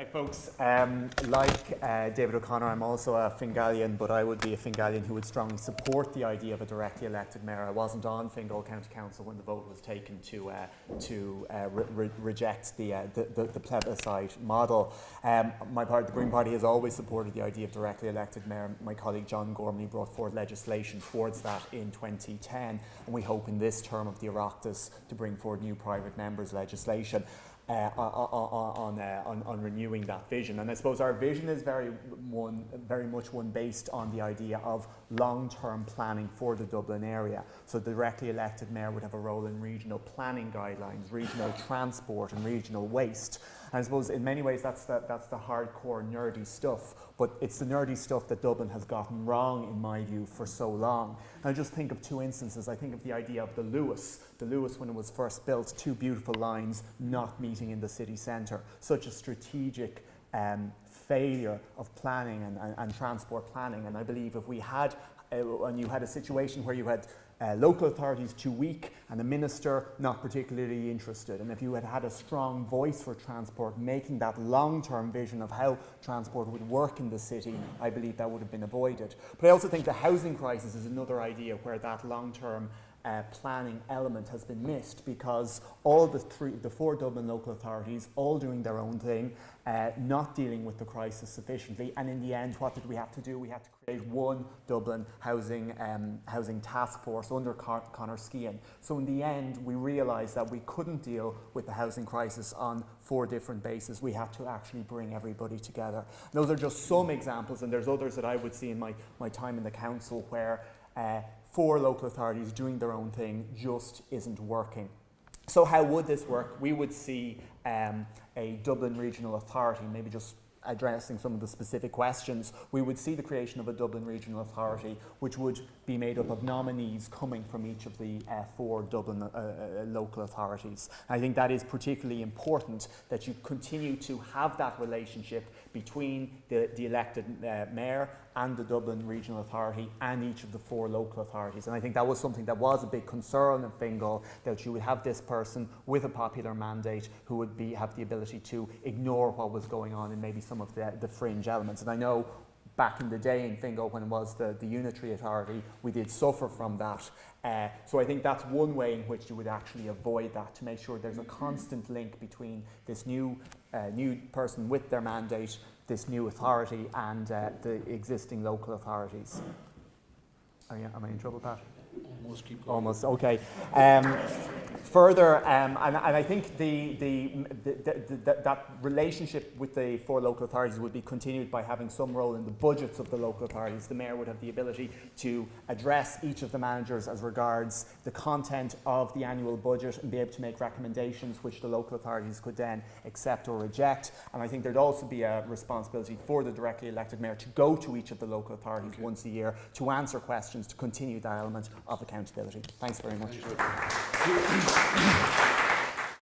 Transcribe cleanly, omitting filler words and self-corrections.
Hi folks, like David O'Connor, I'm also a Fingalian, but I would be a Fingalian who would strongly support the idea of a directly elected mayor. I wasn't on Fingal County Council when the vote was taken to reject the plebiscite model. My party, the Green Party, has always supported the idea of directly elected mayor. My colleague John Gormley brought forward legislation towards that in 2010, and we hope in this term of the Oireachtas to bring forward new private members legislation. On renewing that vision. And I suppose our vision is very much one based on the idea of long-term planning for the Dublin area. So the directly elected mayor would have a role in regional planning guidelines, regional transport and regional waste. And I suppose in many ways that's the hardcore nerdy stuff, but it's the nerdy stuff that Dublin has gotten wrong, in my view, for so long. And I just think of two instances. I think of the idea of the Lewis. The Lewis, when it was first built, two beautiful lines not meeting in the city centre. Such a strategic failure of planning and transport planning. And I believe if we had, and you had a situation where you had local authorities too weak and the minister not particularly interested, and if you had had a strong voice for transport, making that long-term vision of how transport would work in the city, I believe that would have been avoided. But I also think the housing crisis is another idea where that long-term planning element has been missed, because all the four Dublin local authorities all doing their own thing, not dealing with the crisis sufficiently, and in the end what did we have to do? We had to create one Dublin housing task force under Conor Skehan. So in the end we realised that we couldn't deal with the housing crisis on four different bases. We had to actually bring everybody together. Those are just some examples, and there's others that I would see in my time in the council where four local authorities doing their own thing just isn't working. So how would this work? We would see a Dublin Regional Authority, maybe just addressing some of the specific questions. We would see the creation of a Dublin Regional Authority, which would be made up of nominees coming from each of the four Dublin local authorities. And I think that is particularly important, that you continue to have that relationship between the elected mayor and the Dublin Regional Authority and each of the four local authorities. And I think that was something that was a big concern in Fingal, that you would have this person with a popular mandate who would have the ability to ignore what was going on in maybe some of the fringe elements. And I know back in the day in Fingal, when it was the unitary authority, we did suffer from that. So I think that's one way in which you would actually avoid that, to make sure there's a constant link between this new person with their mandate, this new authority, and the existing local authorities. Am I in trouble, Pat? Almost, keep going. Almost, okay. Further, and I think that relationship with the four local authorities would be continued by having some role in the budgets of the local authorities. The mayor would have the ability to address each of the managers as regards the content of the annual budget and be able to make recommendations which the local authorities could then accept or reject. And I think there'd also be a responsibility for the directly elected mayor to go to each of the local authorities once a year to answer questions, to continue that element of accountability. Thanks very much.